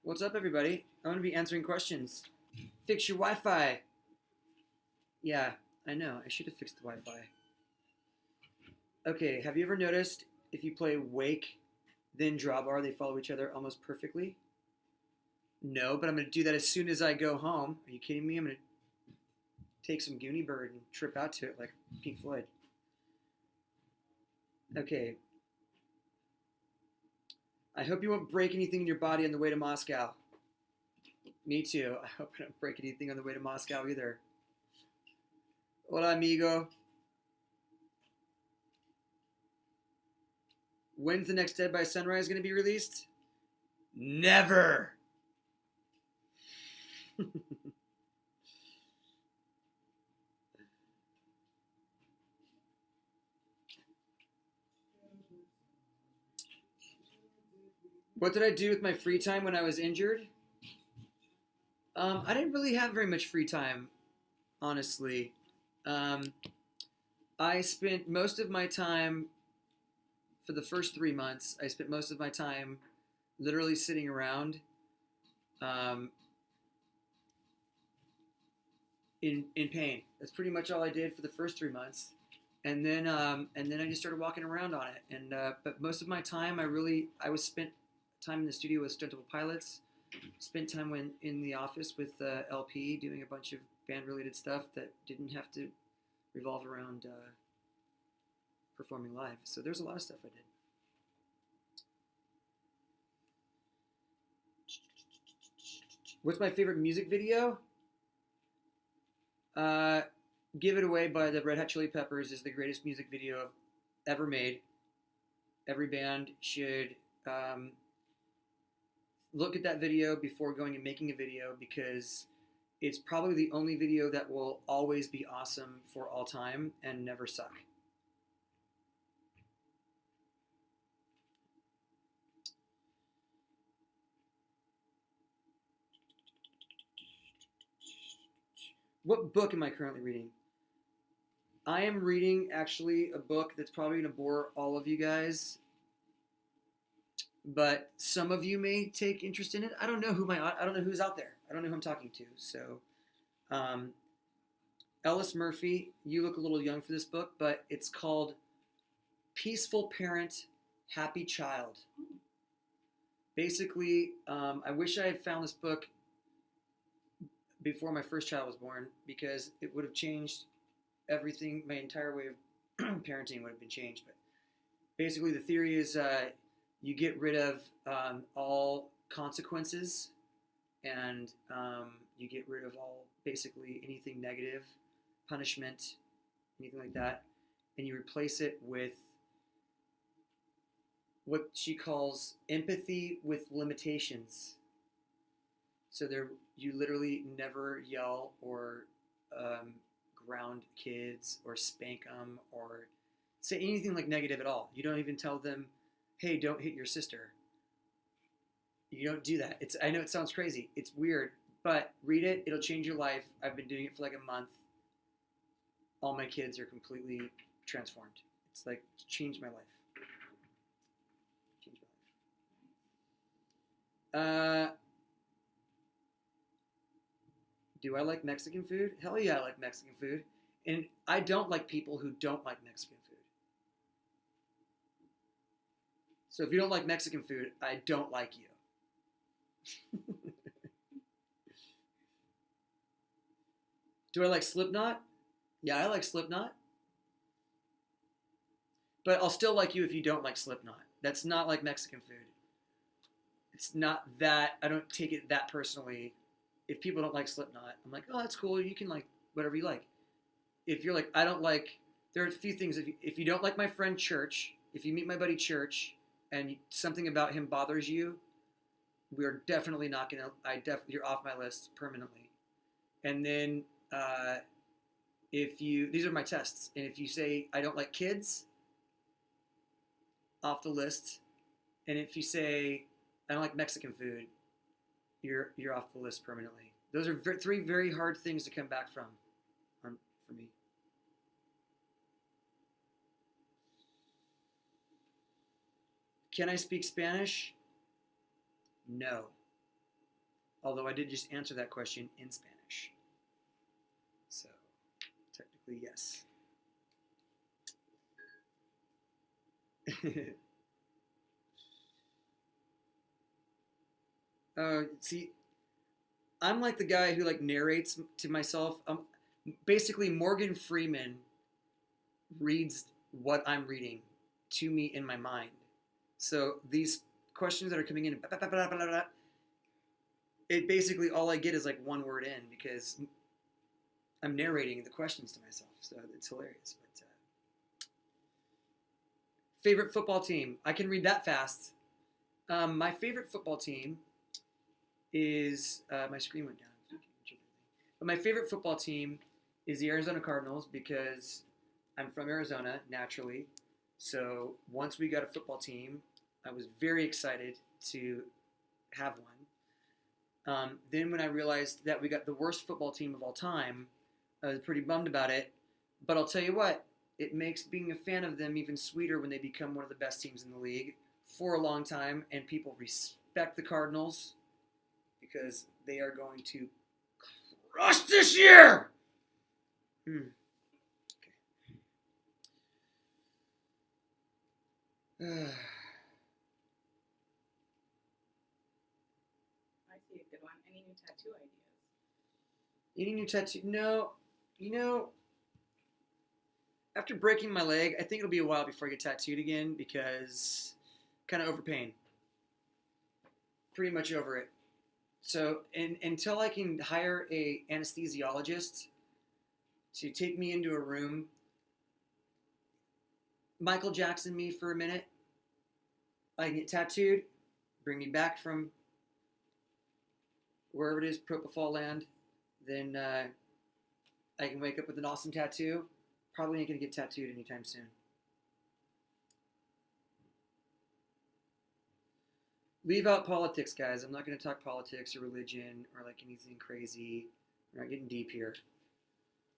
What's up, everybody? I'm going to be answering questions. Fix your Wi-Fi. Yeah, I know. I should have fixed the Wi-Fi. Okay, have you ever noticed if you play Wake, then Drawbar, they follow each other almost perfectly? No, but I'm going to do that as soon as I go home. Are you kidding me? I'm going to take some Goonie Bird and trip out to it like Pink Floyd. Okay. I hope you won't break anything in your body on the way to Moscow. Me too. I hope I don't break anything on the way to Moscow either. Hola, amigo. When's the next Dead by Sunrise going to be released? Never. What did I do with my free time when I was injured? I didn't really have very much free time, honestly. Um, I spent most of my time, for the first 3 months, I spent most of my time literally sitting around um, in pain. That's pretty much all I did for the first 3 months. And then I just started walking around on it. But most of my time, I was spent time in the studio with stuntable pilots. Spent time in the office with LP doing a bunch of band related stuff that didn't have to revolve around performing live. So there's a lot of stuff I did. What's my favorite music video? Give It Away by the Red Hot Chili Peppers is the greatest music video ever made. Every band should look at that video before going and making a video, because it's probably the only video that will always be awesome for all time and never suck. What book am I currently reading? I am reading actually a book that's probably going to bore all of you guys, but some of you may take interest in it. I don't know who's out there. I don't know who I'm talking to. So, um, Ellis Murphy, you look a little young for this book, but it's called Peaceful Parent, Happy Child. Basically, I wish I had found this book before my first child was born, because it would have changed everything. My entire way of parenting would have been changed. But basically, the theory is you get rid of all consequences, and you get rid of all, basically, anything negative, punishment, anything like that, and you replace it with what she calls empathy with limitations. So you literally never yell or ground kids or spank them or say anything like negative at all. You don't even tell them, hey, don't hit your sister. You don't do that. I know it sounds crazy. It's weird, but read it. It'll change your life. I've been doing it for like a month. All my kids are completely transformed. It's like changed my life. Changed my life. Do I like Mexican food? Hell yeah, I like Mexican food. And I don't like people who don't like Mexican food. So if you don't like Mexican food, I don't like you. Do I like Slipknot? Yeah, I like Slipknot. But I'll still like you if you don't like Slipknot. That's not like Mexican food. It's not that, I don't take it that personally. If people don't like Slipknot, I'm like, oh, that's cool. You can like whatever you like. If you're like, I don't like, there are a few things. If you don't like my friend Church, if you meet my buddy Church and something about him bothers you, we are definitely not going to, you're off my list permanently. And then these are my tests. And if you say, I don't like kids, off the list. And if you say, I don't like Mexican food, you're off the list permanently. Those are three very hard things to come back from for me. Can I speak Spanish? No. Although I did just answer that question in Spanish. So, technically, yes. See, I'm like the guy who like narrates to myself. Basically, Morgan Freeman reads what I'm reading to me in my mind. So these questions that are coming in, it basically all I get is like one word in because I'm narrating the questions to myself. So it's hilarious. But favorite football team? I can read that fast. My favorite football team is my screen went down. But my favorite football team is the Arizona Cardinals because I'm from Arizona naturally. So once we got a football team, I was very excited to have one. Then when I realized that we got the worst football team of all time, I was pretty bummed about it. But I'll tell you what, it makes being a fan of them even sweeter when they become one of the best teams in the league for a long time, and people respect the Cardinals because they are going to crush this year. Okay. I see a good one. Any new tattoo ideas? Any new tattoo? No. You know, after breaking my leg, I think it'll be a while before I get tattooed again because kind of over pain. Pretty much over it. So, until I can hire a anesthesiologist to take me into a room, Michael Jackson me for a minute, I can get tattooed, bring me back from wherever it is, Propofol land, then I can wake up with an awesome tattoo. Probably ain't gonna get tattooed anytime soon. Leave out politics, guys. I'm not gonna talk politics or religion or like anything crazy. We're not getting deep here.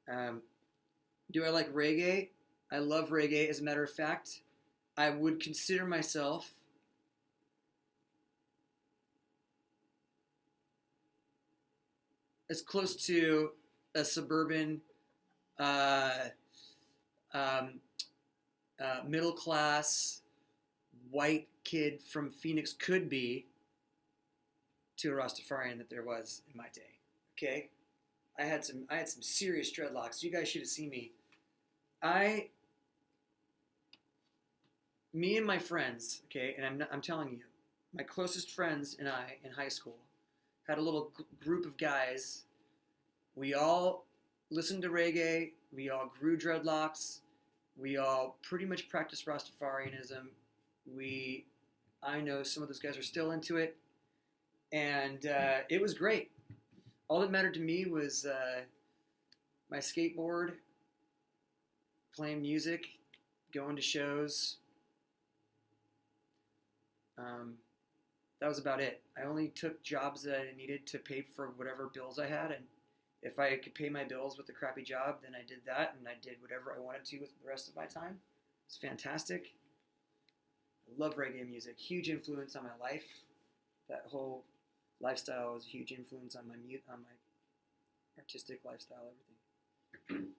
Do I like reggae? I love reggae. As a matter of fact, I would consider myself as close to a suburban, uh, um, middle class, white kid from Phoenix could be to a Rastafarian that there was in my day. Okay, I had some serious dreadlocks. You guys should have seen me. Me and my friends, okay, and I'm telling you, my closest friends and I in high school had a little group of guys. We all listened to reggae. We all grew dreadlocks. We all pretty much practiced Rastafarianism. I know some of those guys are still into it, and it was great. All that mattered to me was my skateboard, playing music, going to shows. That was about it. I only took jobs that I needed to pay for whatever bills I had, and if I could pay my bills with a crappy job, then I did that, and I did whatever I wanted to with the rest of my time. It's fantastic. I love reggae music. Huge influence on my life. That whole lifestyle was a huge influence on my artistic lifestyle, everything.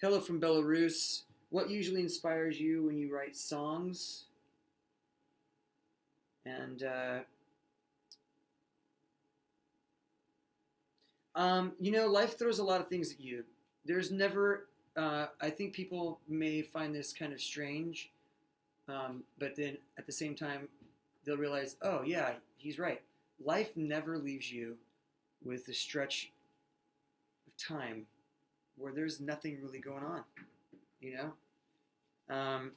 Hello from Belarus. What usually inspires you when you write songs? And life throws a lot of things at you. There's never. I think people may find this kind of strange, but then at the same time, they'll realize, oh yeah, he's right. Life never leaves you with a stretch of time where there's nothing really going on. You know,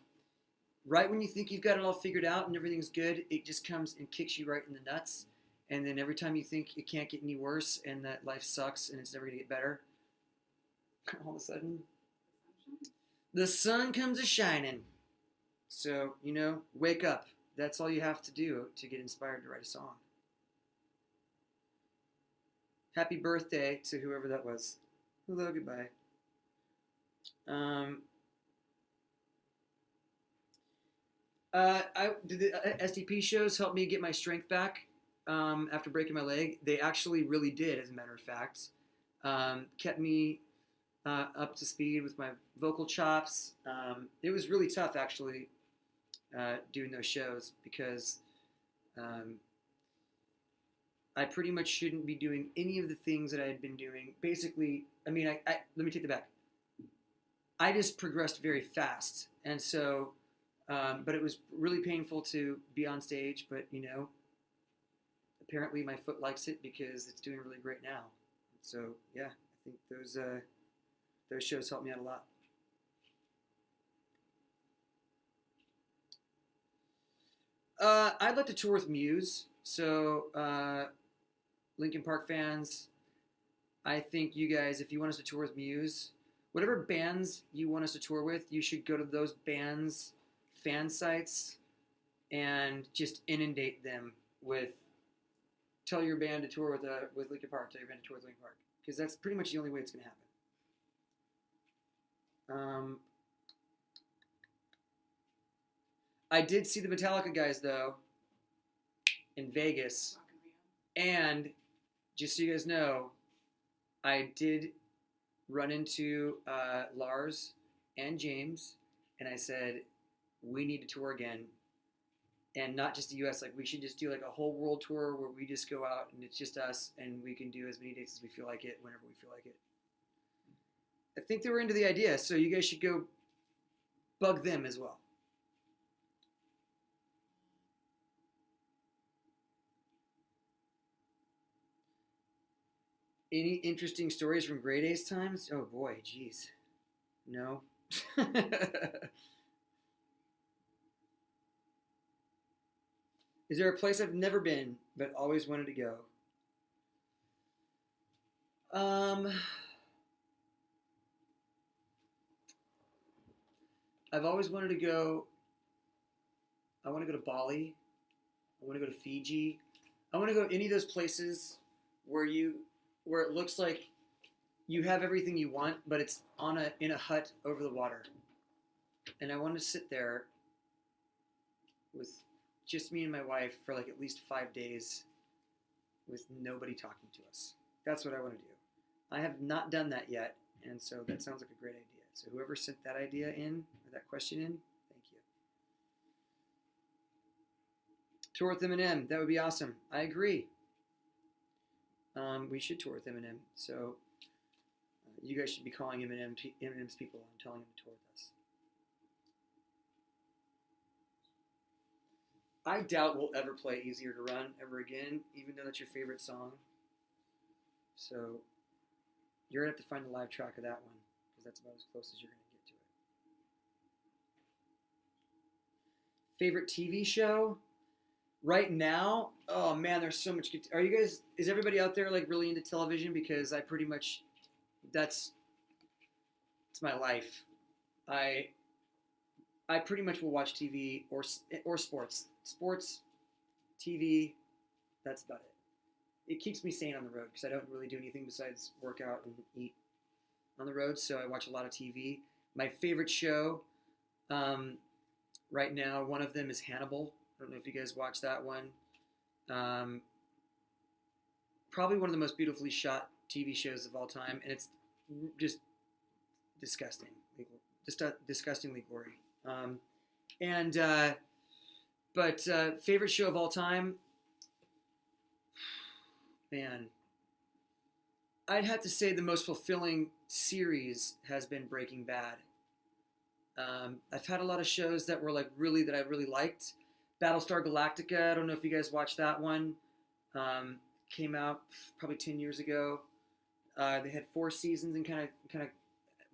right when you think you've got it all figured out and everything's good, it just comes and kicks you right in the nuts. And then every time you think it can't get any worse and that life sucks and it's never gonna get better, all of a sudden, the sun comes a shining. So, wake up. That's all you have to do to get inspired to write a song. Happy birthday to whoever that was. Hello, goodbye. I did the SDP shows help me get my strength back after breaking my leg. They actually really did, as a matter of fact. Kept me up to speed with my vocal chops. It was really tough, actually, doing those shows because um, I pretty much shouldn't be doing any of the things that I had been doing. Basically, I mean, let me take that back. I just progressed very fast, and so, but it was really painful to be on stage. But apparently my foot likes it because it's doing really great now. So yeah, I think those shows helped me out a lot. I'd like to tour with Muse. So Linkin Park fans, I think you guys, if you want us to tour with Muse, whatever bands you want us to tour with, you should go to those bands' fan sites and just inundate them with tell your band to tour with Linkin Park, tell your band to tour with Linkin Park, because that's pretty much the only way it's going to happen. I did see the Metallica guys though in Vegas, and just so you guys know, I did run into Lars and James, and I said, we need to tour again. And not just the U.S., like we should just do like a whole world tour where we just go out and it's just us and we can do as many dates as we feel like it, whenever we feel like it. I think they were into the idea, so you guys should go bug them as well. Any interesting stories from Grey Days times? Oh boy, jeez. No. Is there a place I've never been but always wanted to go? Um, I've always wanted to go. I want to go to Bali. I want to go to Fiji. I want to go any of those places where where it looks like you have everything you want, but it's in a hut over the water. And I want to sit there with just me and my wife for like at least 5 days with nobody talking to us. That's what I want to do. I have not done that yet, and so that sounds like a great idea. So whoever sent that idea in, or that question in, thank you. Tour with Eminem, that would be awesome. I agree. We should tour with Eminem. So you guys should be calling Eminem's people and telling them to tour with us. I doubt we'll ever play Easier to Run ever again, even though that's your favorite song. So you're going to have to find the live track of that one, because that's about as close as you're going to get to it. Favorite TV show? Right now? Oh man, there's so much good. Is everybody out there like really into television? Because I pretty much, it's my life. I pretty much will watch TV or sports. Sports, TV, that's about it. It keeps me sane on the road because I don't really do anything besides work out and eat on the road, so I watch a lot of TV. My favorite show right now, one of them is Hannibal. I don't know if you guys watch that one. Probably one of the most beautifully shot TV shows of all time, and it's just disgusting. Disgustingly gory. But favorite show of all time, man, I'd have to say the most fulfilling series has been Breaking Bad. I've had a lot of shows that were that I really liked. Battlestar Galactica, I don't know if you guys watched that one. Came out probably 10 years ago. They had 4 seasons, and kind of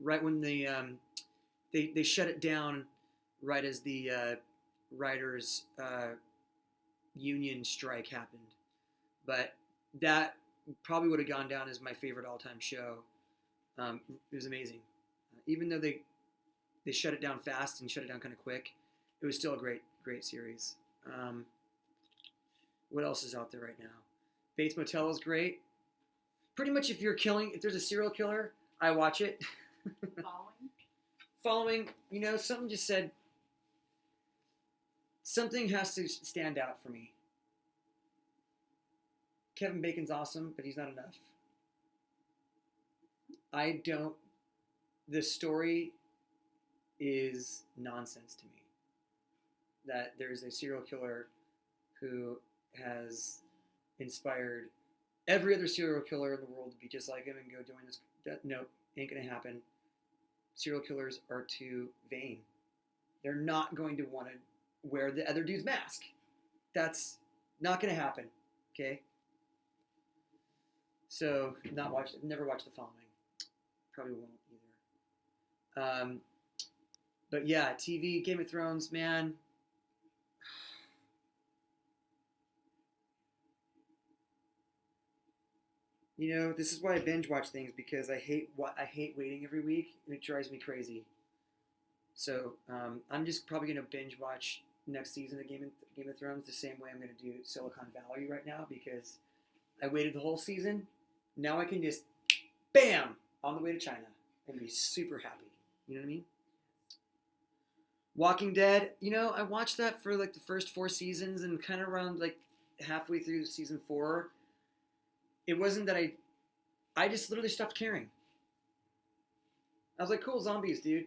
right when they shut it down right as the writers union strike happened. But that probably would have gone down as my favorite all-time show. It was amazing. Even though they shut it down fast and shut it down kind of quick, it was still a great series. What else is out there right now? Bates Motel is great. Pretty much if there's a serial killer, I watch it. Following, something just said, something has to stand out for me. Kevin Bacon's awesome, but he's not enough. I don't. The story is nonsense to me. That there's a serial killer who has inspired every other serial killer in the world to be just like him and go doing this. No, ain't gonna happen. Serial killers are too vain. They're not going to want to wear the other dude's mask. That's not gonna happen. Okay. So never watched The Following. Probably won't either. But yeah, TV, Game of Thrones, man. You know, this is why I binge watch things, because I hate waiting every week, and it drives me crazy. So I'm just probably gonna binge watch next season of Game of Thrones the same way I'm gonna do Silicon Valley right now, because I waited the whole season. Now I can just bam on the way to China and be super happy. You know what I mean? Walking Dead. You know, I watched that for like the first 4 seasons, and kind of around like halfway through season 4. It wasn't that I just literally stopped caring. I was like, cool, zombies, dude.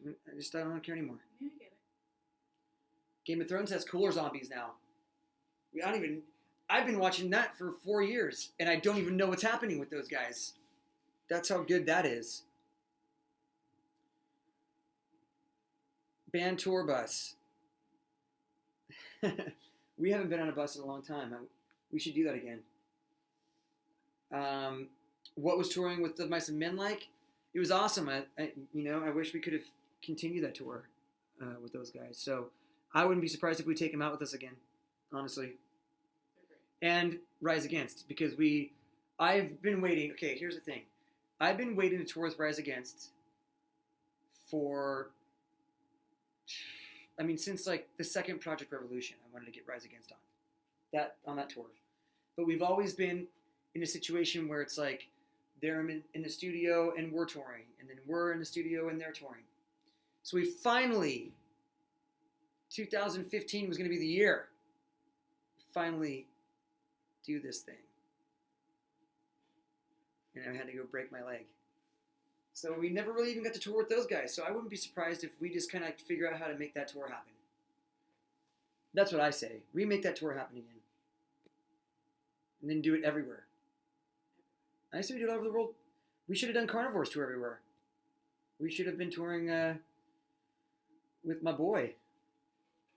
I don't care anymore. Yeah, I get it. Game of Thrones has cooler zombies now. I've been watching that for 4 years, and I don't even know what's happening with those guys. That's how good that is. Band tour bus. We haven't been on a bus in a long time. We should do that again. What was touring with the Mice and Men like? It was awesome. I wish we could have continued that tour with those guys. So I wouldn't be surprised if we take them out with us again, honestly. And Rise Against, because I've been waiting. Okay, here's the thing. I've been waiting to tour with Rise Against since like the second Project Revolution. I wanted to get Rise Against on that tour. But we've always been in a situation where it's like they're in the studio and we're touring, and then we're in the studio and they're touring. So we finally, 2015 was going to be the year. Finally do this thing. And I had to go break my leg. So we never really even got to tour with those guys. So I wouldn't be surprised if we just kind of figure out how to make that tour happen. That's what I say. Remake that tour happen again. And then do it everywhere. I say we do it all over the world. We should have done Carnivore's tour everywhere. We should have been touring with my homies,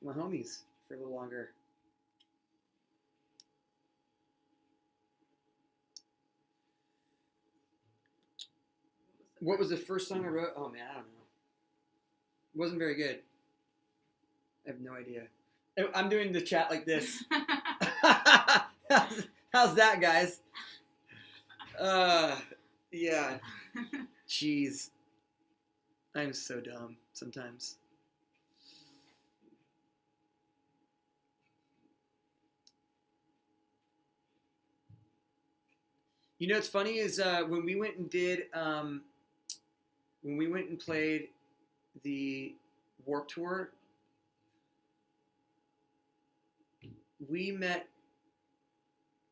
for a little longer. What was the first song I wrote? Oh man, I don't know. It wasn't very good. I have no idea. I'm doing the chat like this. How's that, guys? Yeah. Jeez. I'm so dumb sometimes. You know what's funny is when we went and played the Warped Tour, we met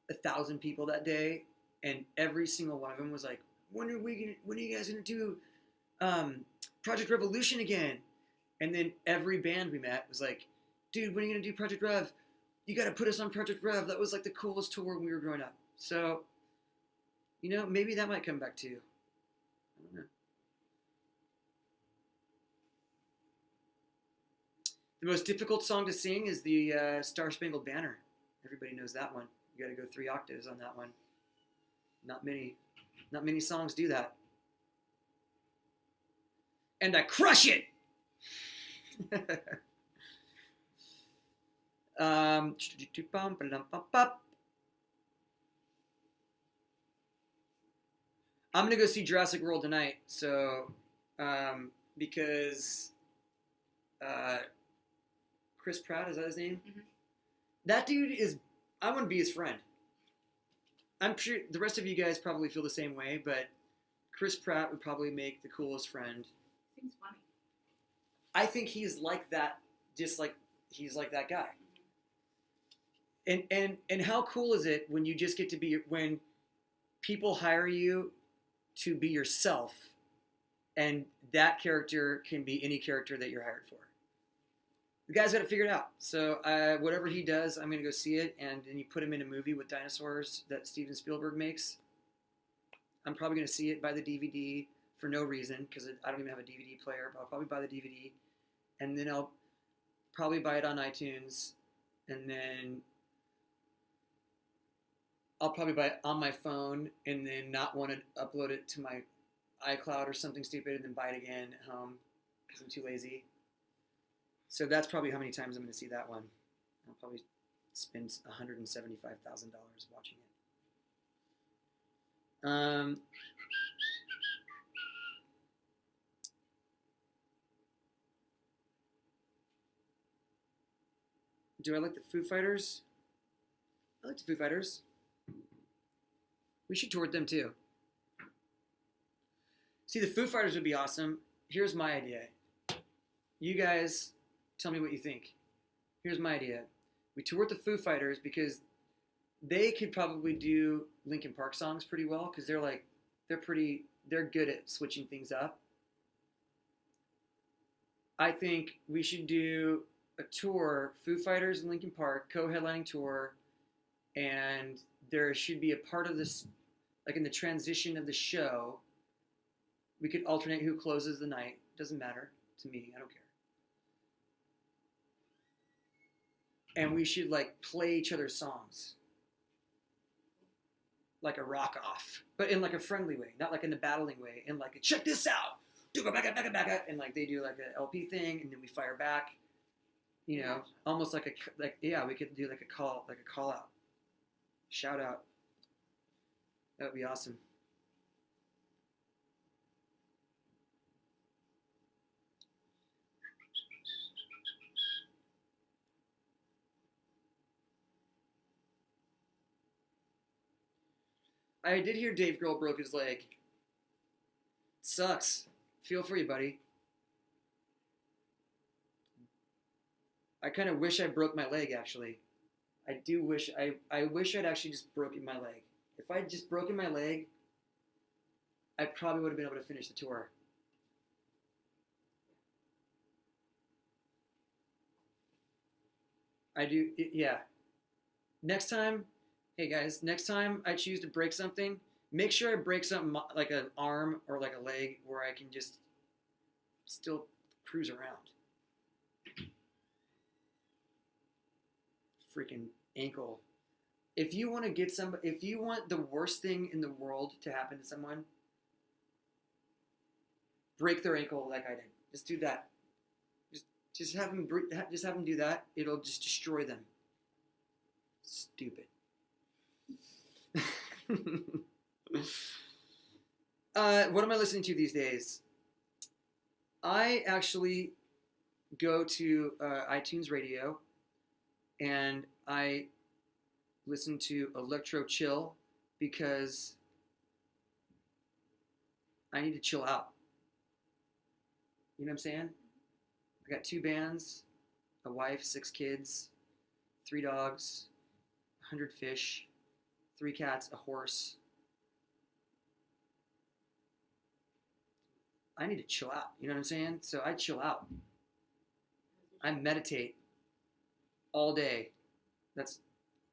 1,000 people that day, and every single one of them was like, when are you guys gonna do Project Revolution again? And then every band we met was like, dude, when are you gonna do Project Rev? You gotta put us on Project Rev. That was like the coolest tour when we were growing up. So, maybe that might come back too. I don't know. The most difficult song to sing is the Star Spangled Banner. Everybody knows that one. You got to go 3 octaves on that one. Not many songs do that. And I crush it. I'm gonna go see Jurassic World tonight. So, because Chris Pratt, is that his name? Mm-hmm. That dude I want to be his friend. I'm sure the rest of you guys probably feel the same way, but Chris Pratt would probably make the coolest friend. Seems funny. I think he's like that, just like he's like that guy. And how cool is it when you just get to be, when people hire you to be yourself, and that character can be any character that you're hired for. The guy's got it figured out. So whatever he does, I'm going to go see it. And then you put him in a movie with dinosaurs that Steven Spielberg makes. I'm probably going to see it, buy the DVD for no reason, because I don't even have a DVD player, but I'll probably buy the DVD. And then I'll probably buy it on iTunes. And then I'll probably buy it on my phone and then not want to upload it to my iCloud or something stupid and then buy it again at home because I'm too lazy. So that's probably how many times I'm going to see that one. I'll probably spend $175,000 watching it. Do I like the Foo Fighters? I like the Foo Fighters. We should tour with them too. See, the Foo Fighters would be awesome. Here's my idea. You guys tell me what you think. Here's my idea. We tour with the Foo Fighters because they could probably do Linkin Park songs pretty well, because they're good at switching things up. I think we should do a tour, Foo Fighters and Linkin Park, co-headlining tour, and there should be a part of this, like in the transition of the show, we could alternate who closes the night. Doesn't matter to me. I don't care. And we should like play each other's songs. Like a rock off. But in like a friendly way. Not like in a battling way. In like a check this out. And like they do like an LP thing, and then we fire back. You know, almost like we could do like a call out. Shout out. That would be awesome. I did hear Dave Grohl broke his leg. Sucks. Feel for you, buddy. I kind of wish I broke my leg, actually. I do wish I wish I'd actually just broken my leg. If I'd just broken my leg, I probably would have been able to finish the tour. I do, yeah. Next time, hey guys, next time I choose to break something, make sure I break something like an arm or like a leg where I can just still cruise around. Freaking ankle. If you want the worst thing in the world to happen to someone, break their ankle like I did. Just do that. Just have them do that. It'll just destroy them. Stupid. What am I listening to these days? I actually go to iTunes Radio, and I listen to Electro Chill because I need to chill out. You know what I'm saying? I got 2 bands, a wife, 6 kids, 3 dogs, 100 fish, 3 cats, a horse. I need to chill out. You know what I'm saying? So I chill out. I meditate all day. That's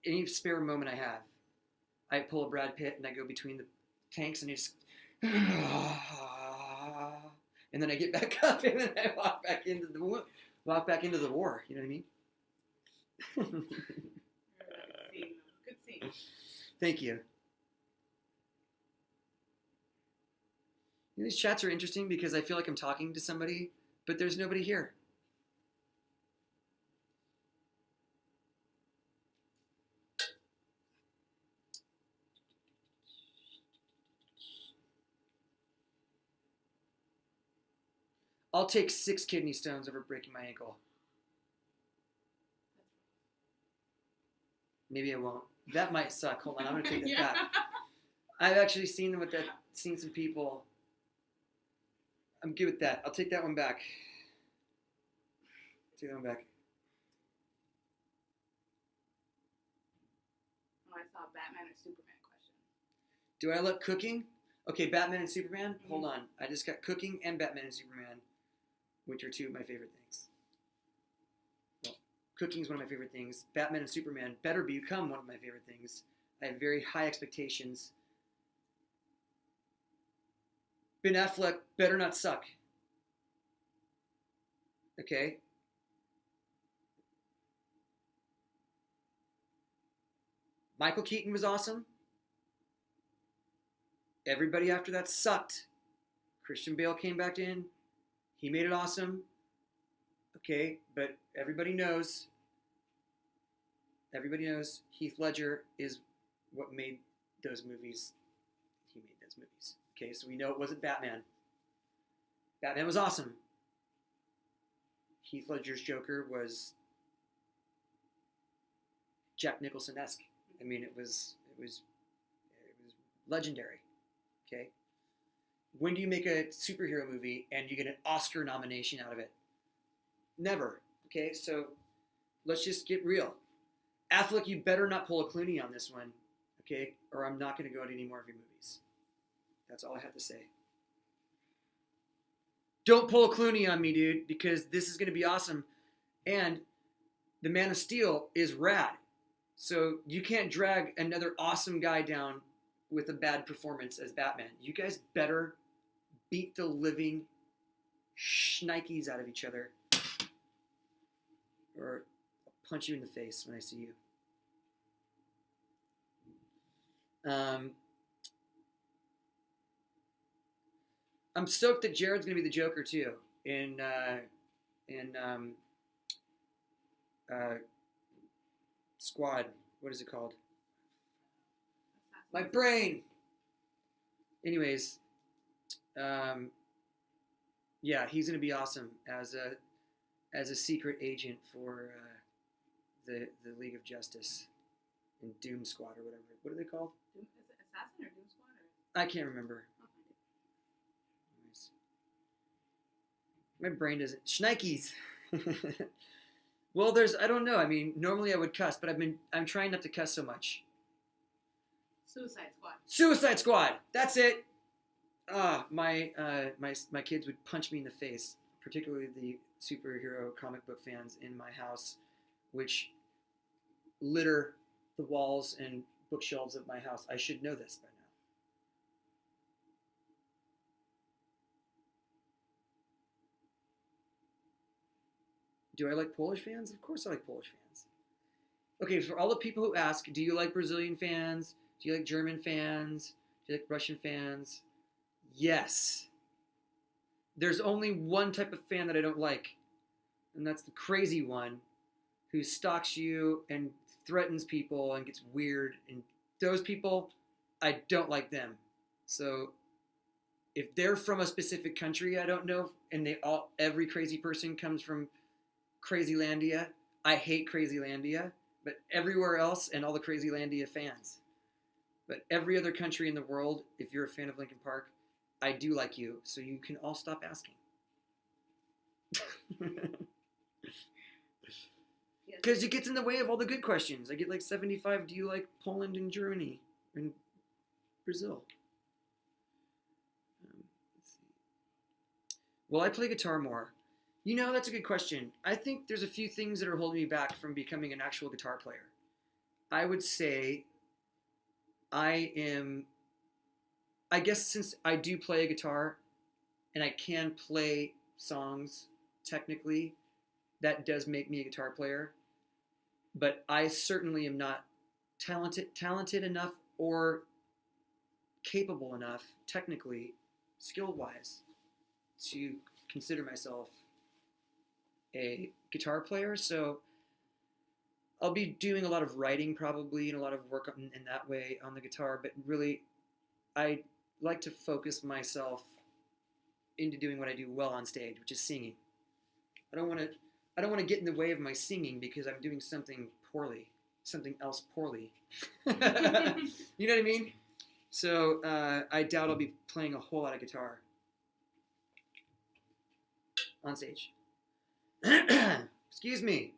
any spare moment I have. I pull a Brad Pitt and I go between the tanks and I just and then I get back up and then I walk back into the war. You know what I mean? Good scene. Thank you. These chats are interesting because I feel like I'm talking to somebody, but there's nobody here. I'll take 6 kidney stones over breaking my ankle. Maybe I won't. That might suck. Hold on, I'm gonna take that back. I've actually seen some people. I'm good with that. I'll take that one back. Take that one back. Oh, I saw Batman or Superman question. Do I like cooking? Okay, Batman and Superman? Hold on. I just got cooking and Batman and Superman, which are two of my favorite things. Well, cooking is one of my favorite things. Batman and Superman better become one of my favorite things. I have very high expectations. Ben Affleck better not suck. Okay? Michael Keaton was awesome. Everybody after that sucked. Christian Bale came back in. He made it awesome. Okay, but everybody knows Heath Ledger is what made those movies. He made those movies. Okay, so we know it wasn't Batman. Batman was awesome. Heath Ledger's Joker was Jack Nicholson-esque. I mean, it was legendary. Okay. When do you make a superhero movie and you get an Oscar nomination out of it? Never. Okay, so let's just get real. Affleck, you better not pull a Clooney on this one, okay? Or I'm not going to go to any more of your movies. That's all I have to say. Don't pull a Clooney on me, dude, because this is going to be awesome. And the Man of Steel is rad. So you can't drag another awesome guy down with a bad performance as Batman. You guys better beat the living shnikes out of each other, or I'll punch you in the face when I see you. I'm stoked that Jared's gonna be the Joker too in Squad. What is it called? My brain. Anyways, yeah, he's gonna be awesome as a secret agent for the League of Justice in Doom Squad or whatever. What are they called? Is it Assassin or Doom Squad? Or? I can't remember. Anyways. My brain doesn't. Shnikes. Well, I don't know. I mean, normally I would cuss, but I'm trying not to cuss so much. Suicide Squad. Suicide Squad. That's it. My kids would punch me in the face, particularly the superhero comic book fans in my house, which litter the walls and bookshelves of my house. I should know this by now. Do I like Polish fans? Of course I like Polish fans. Okay, for all the people who ask, do you like Brazilian fans? Do you like German fans? Do you like Russian fans? Yes. There's only one type of fan that I don't like, and that's the crazy one who stalks you and threatens people and gets weird. And those people, I don't like them. So if they're from a specific country I don't know, and every crazy person comes from Crazylandia, I hate Crazylandia, but everywhere else and all the Crazylandia fans. But every other country in the world, if you're a fan of Linkin Park, I do like you, so you can all stop asking. Because it gets in the way of all the good questions. I get like 75, do you like Poland and Germany and Brazil? Let's see. Will I play guitar more? You know, that's a good question. I think there's a few things that are holding me back from becoming an actual guitar player. I would say I guess since I do play a guitar and I can play songs technically, that does make me a guitar player. But I certainly am not talented enough or capable enough, technically, skill-wise, to consider myself a guitar player. So I'll be doing a lot of writing probably and a lot of work in that way on the guitar. But really, I like to focus myself into doing what I do well on stage, which is singing. I don't want to get in the way of my singing because I'm doing something else poorly. You know what I mean? So I doubt I'll be playing a whole lot of guitar on stage. Excuse me.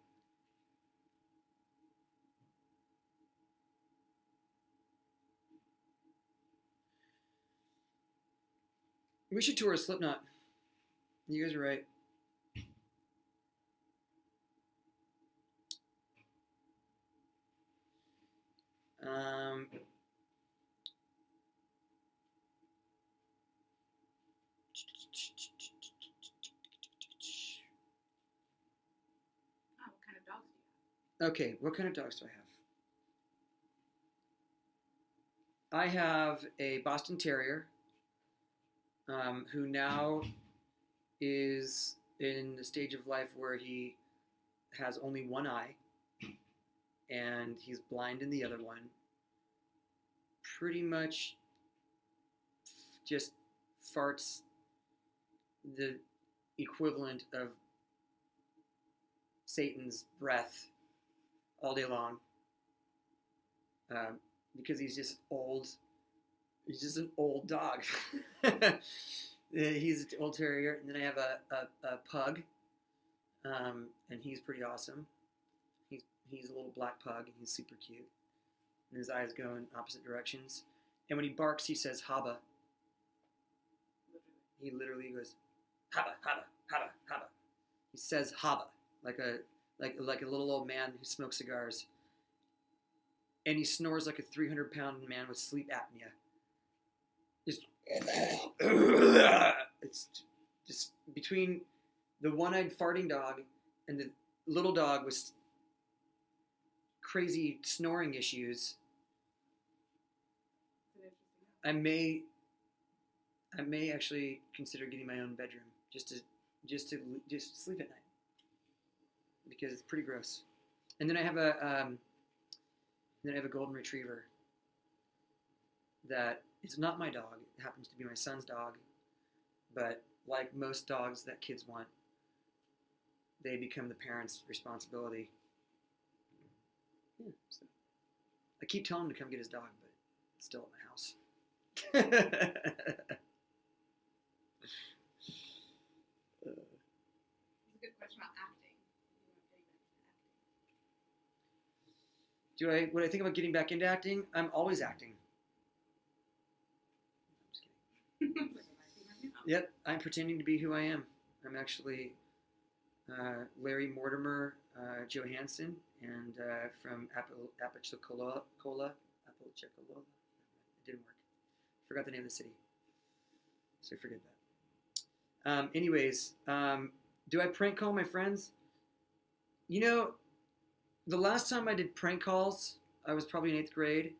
We should tour a Slipknot. You guys are right. Um, Oh, what kind of dogs do you have? okay, what kind of dogs do I have? I have a Boston Terrier who now is in the stage of life where he has only one eye and he's blind in the other one. Pretty much just farts the equivalent of Satan's breath all day long because he's just old. He's just an old dog. He's an old terrier. And then I have a pug, and he's pretty awesome. He's a little black pug, and he's super cute. And his eyes go in opposite directions. And when he barks, he says "haba." He literally goes "haba, haba, haba, haba." He says "haba" like a little old man who smokes cigars. And he snores like a 300-pound man with sleep apnea. Just it's just between the one-eyed farting dog and the little dog with crazy snoring issues. I may actually consider getting my own bedroom just to sleep at night because it's pretty gross. And then I have a golden retriever that is not my dog. It happens to be my son's dog, but like most dogs that kids want, they become the parents' responsibility. Yeah, so I keep telling him to come get his dog, but it's still at my house. It's a good question about acting. When I think about getting back into acting, I'm always acting. I'm just kidding. Yep, I'm pretending to be who I am. I'm actually Larry Mortimer Johansson, and from Apalachicola. It didn't work. Forgot the name of the city, so forget that. Anyways, do I prank call my friends? You know, the last time I did prank calls, I was probably in 8th grade,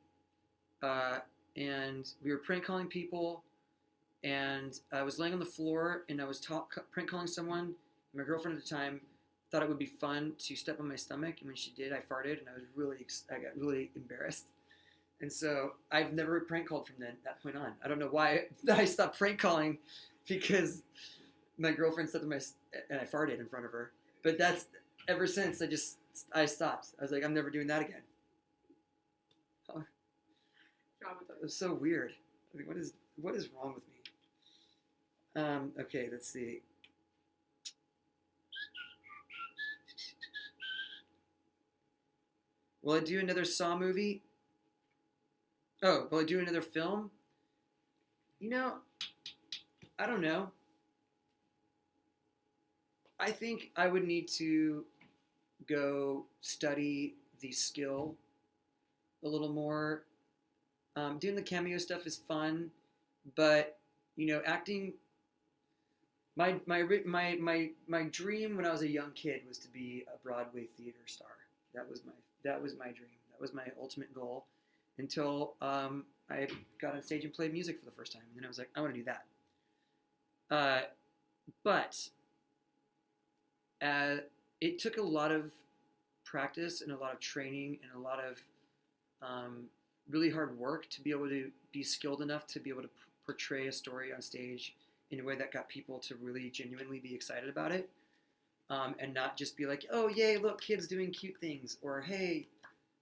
and we were prank calling people, and I was laying on the floor, and I was prank calling someone. My girlfriend at the time thought it would be fun to step on my stomach, and when she did, I farted, and I got really embarrassed. And so I've never prank called from that point on. I don't know why I stopped prank calling, because my girlfriend stepped on and I farted in front of her. But that's ever since I stopped. I was like, I'm never doing that again. Oh, it was so weird. I mean, what is wrong with me? Okay, let's see. Will I do another Saw movie? Oh, will I do another film? You know, I don't know. I think I would need to go study the skill a little more. Doing the cameo stuff is fun, but acting. My dream when I was a young kid was to be a Broadway theater star. That was my dream. That was my ultimate goal. Until I got on stage and played music for the first time, and then I was like, I want to do that. But it took a lot of practice and a lot of training and a lot of really hard work to be able to be skilled enough to be able to portray a story on stage in a way that got people to really genuinely be excited about it, and not just be like, oh yay, look, kids doing cute things, or hey,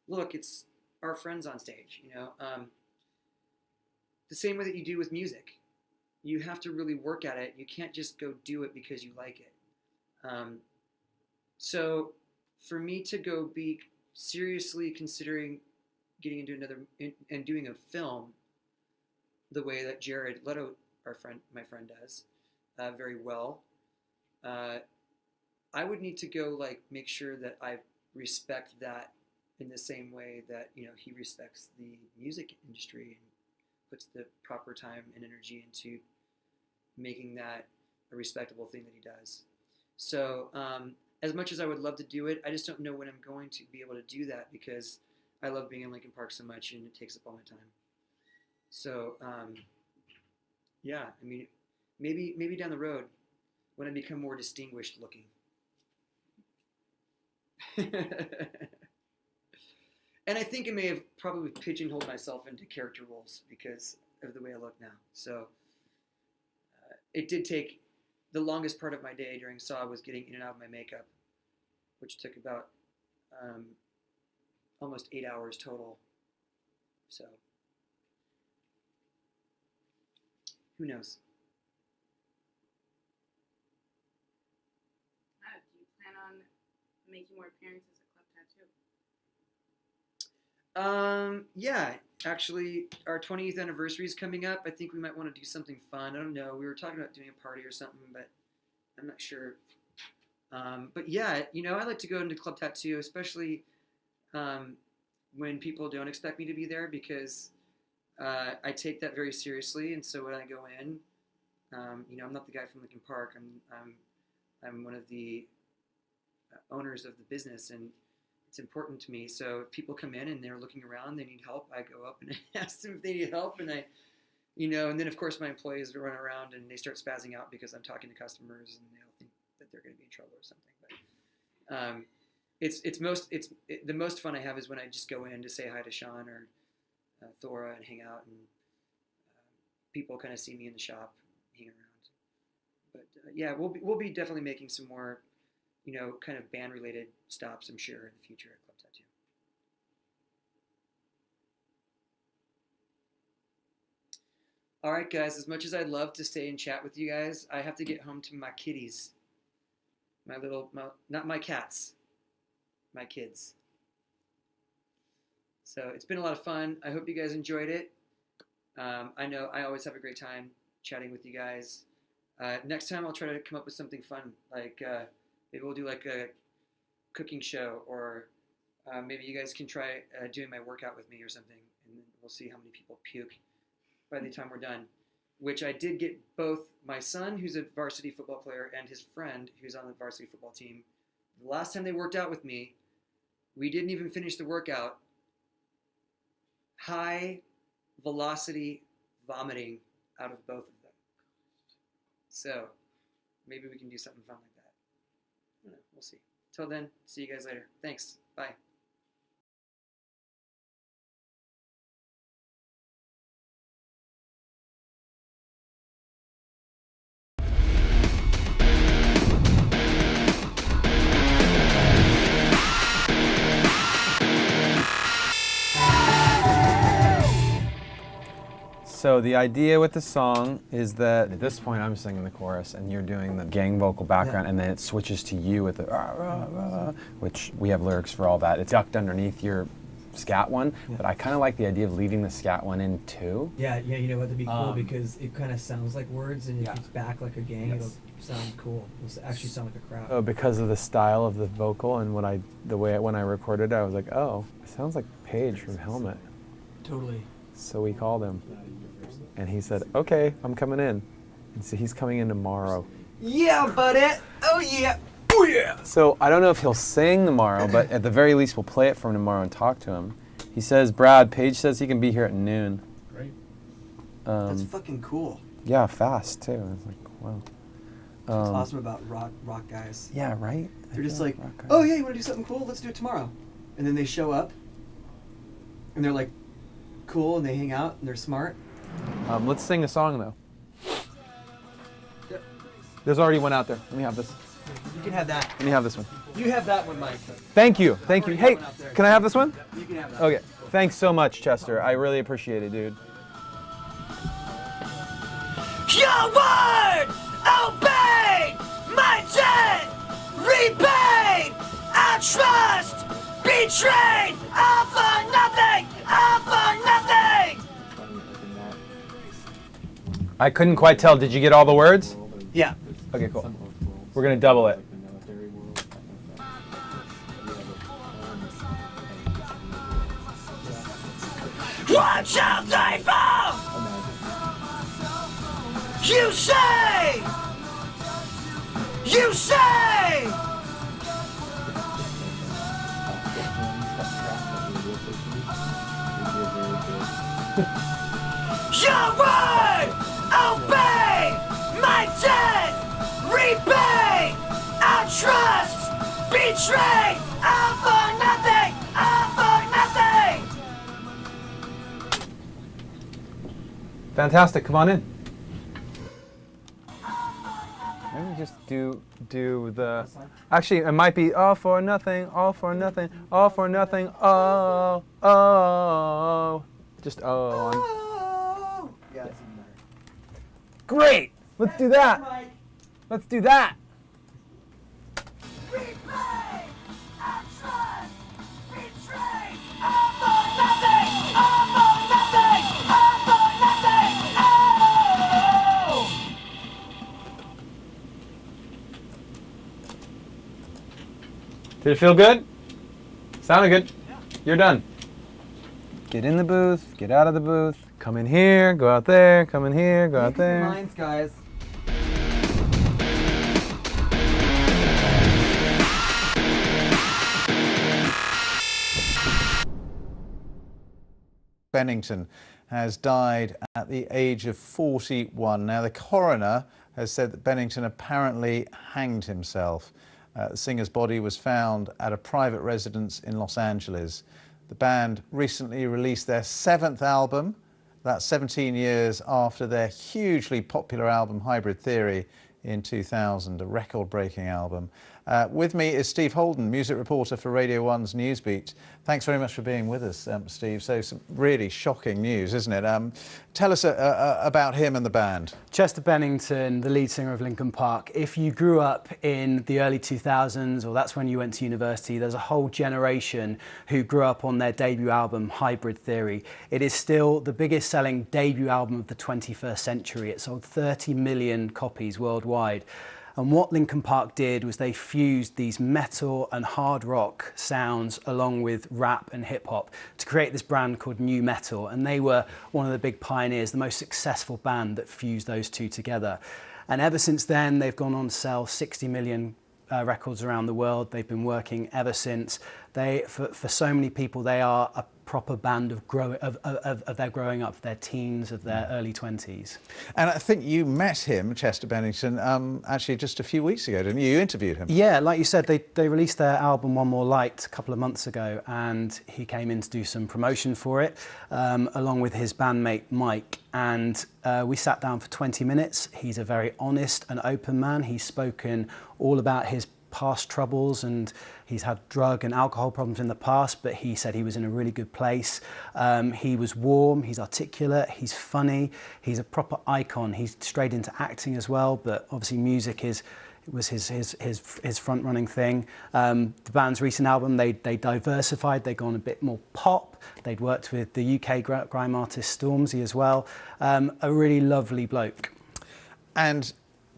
look, it's our friends on stage. The same way that you do with music. You have to really work at it. You can't just go do it because you like it. So for me to go be seriously considering getting into and doing a film the way that Jared Leto, my friend, does very well, I would need to go like make sure that I respect that in the same way that he respects the music industry and puts the proper time and energy into making that a respectable thing that he does. So as much as I would love to do it, I just don't know when I'm going to be able to do that because I love being in Lincoln Park so much and it takes up all my time. So yeah, I mean, maybe down the road when I become more distinguished looking. And I think I may have probably pigeonholed myself into character roles because of the way I look now. So it did take the longest part of my day during Saw was getting in and out of my makeup, which took about almost 8 hours total. So who knows? Do you plan on making more appearances at Club Tattoo? Yeah, actually, our 20th anniversary is coming up. I think we might want to do something fun. I don't know. We were talking about doing a party or something, but I'm not sure. But yeah, I like to go into Club Tattoo, especially when people don't expect me to be there because I take that very seriously. And so when I go in, I'm not the guy from Lincoln Park. I'm one of the owners of the business, and it's important to me. So if people come in and they're looking around, they need help, I go up and ask them if they need help, and and then of course my employees run around and they start spazzing out because I'm talking to customers and they'll think that they're going to be in trouble or something. But the most fun I have is when I just go in to say hi to Sean or Thora and hang out, and people kind of see me in the shop, hang around. But yeah, we'll be definitely making some more, kind of band related stops, I'm sure, in the future at Club Tattoo. All right, guys, as much as I'd love to stay and chat with you guys, I have to get home to my kitties. Not my cats, my kids. So it's been a lot of fun. I hope you guys enjoyed it. I know I always have a great time chatting with you guys. Next time I'll try to come up with something fun, like maybe we'll do like a cooking show, or maybe you guys can try doing my workout with me or something, and then we'll see how many people puke by the time we're done. Which I did get both my son, who's a varsity football player, and his friend, who's on the varsity football team. The last time they worked out with me, we didn't even finish the workout. High velocity vomiting out of both of them. So maybe we can do something fun like that. I don't know, we'll see. Till then, see you guys later. Thanks. Bye. So the idea with the song is that at this point I'm singing the chorus and you're doing the gang vocal background, and then it switches to you with the rah, rah, rah, which we have lyrics for all that. It's ducked underneath your scat one, but I kind of like the idea of leaving the scat one in too. Yeah, you know what, that'd be cool because it kind of sounds like words, and if it's back like a gang, it'll sound cool. It'll actually sound like a crowd. Oh, because of the style of the vocal and when I recorded it, I was like, oh, it sounds like Paige from Helmet. Totally. So we called him, and he said, okay, I'm coming in. And so he's coming in tomorrow. Yeah, buddy. Oh yeah. Oh yeah. So I don't know if he'll sing tomorrow, but at the very least we'll play it for him tomorrow and talk to him. He says, Brad, Paige says he can be here at noon. Great. That's fucking cool. Yeah, fast too. I was like, wow. It's awesome about rock guys. Yeah, right? They're just like, oh yeah, you want to do something cool? Let's do it tomorrow. And then they show up, and they're like cool, and they hang out, and they're smart. Let's sing a song though. Yep. There's already one out there. Let me have this. You can have that. Let me have this one. You have that one, Mike. Thank you. Thank you. Hey, can I have this one? You can have that. Okay. Thanks so much, Chester. I really appreciate it, dude. Your word obeyed, my jet repaid. trust betrayed, all for nothing, all for nothing. I couldn't quite tell. Did you get all the words? Yeah. Okay, cool. We're gonna double it. One, two, three, four. You say. You say. Your word, obey, my debt, repay, our trust, betrayed, all for nothing, all for nothing. Fantastic. Come on in. Maybe just do the. Actually, it might be all for nothing, all for nothing, all for nothing. Oh, oh, just oh. Yeah, it's even better. Great. Let's do that. Let's do that. Repay, our trust, betrayed, all for nothing, all for nothing, all for nothing, oh! Did it feel good? Sounded good. You're done. Get in the booth, get out of the booth, come in here, go out there, come in here, go out there. Minds, guys. Bennington has died at the age of 41. Now, the coroner has said that Bennington apparently hanged himself. The singer's body was found at a private residence in Los Angeles. The band recently released their 7th album. That's 17 years after their hugely popular album Hybrid Theory in 2000, a record-breaking album. With me is Steve Holden, music reporter for Radio 1's Newsbeat. Thanks very much for being with us, Steve. So some really shocking news, isn't it? Tell us about him and the band. Chester Bennington, the lead singer of Linkin Park. If you grew up in the early 2000s, or that's when you went to university, there's a whole generation who grew up on their debut album, Hybrid Theory. It is still the biggest selling debut album of the 21st century. It sold 30 million copies worldwide. And what Linkin Park did was they fused these metal and hard rock sounds along with rap and hip hop to create this brand called nu metal. And they were one of the big pioneers, the most successful band that fused those two together. And ever since then, they've gone on to sell 60 million records around the world. They've been working ever since. For so many people, they are a proper band of their growing up, their teens, of their early 20s. And I think you met him, Chester Bennington, actually just a few weeks ago, didn't you? You interviewed him. Yeah, like you said, they released their album One More Light a couple of months ago, and he came in to do some promotion for it, along with his bandmate Mike. And we sat down for 20 minutes. He's a very honest and open man. He's spoken all about his past troubles, and he's had drug and alcohol problems in the past, but he said he was in a really good place. He was warm, he's articulate, he's funny, he's a proper icon. He's straight into acting as well, but obviously music was his front-running thing. The band's recent album, they diversified, they'd gone a bit more pop. They'd worked with the UK grime artist Stormzy as well. A really lovely bloke. And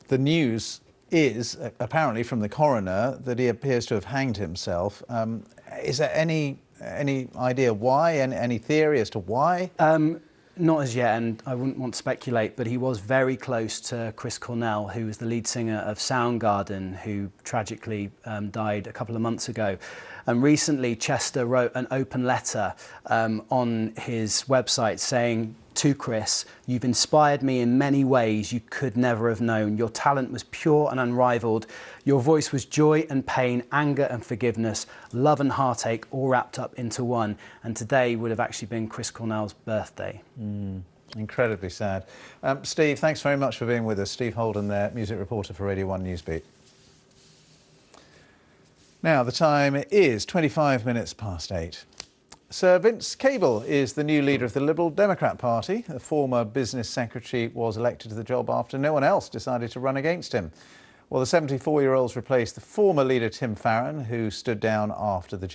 the news is, apparently from the coroner, that he appears to have hanged himself. Is there any idea why, any theory as to why? Not as yet, and I wouldn't want to speculate, but he was very close to Chris Cornell, who was the lead singer of Soundgarden, who tragically died a couple of months ago. And recently, Chester wrote an open letter on his website saying, "To Chris, you've inspired me in many ways you could never have known. Your talent was pure and unrivaled. Your voice was joy and pain, anger and forgiveness, love and heartache, all wrapped up into one." And today would have actually been Chris Cornell's birthday. Incredibly sad. Steve, thanks very much for being with us. Steve Holden there, music reporter for Radio 1 Newsbeat. Now, the time is 25 minutes past 8. Sir Vince Cable is the new leader of the Liberal Democrat Party. The former business secretary was elected to the job after no one else decided to run against him. Well, the 74-year-olds replaced the former leader Tim Farron, who stood down after the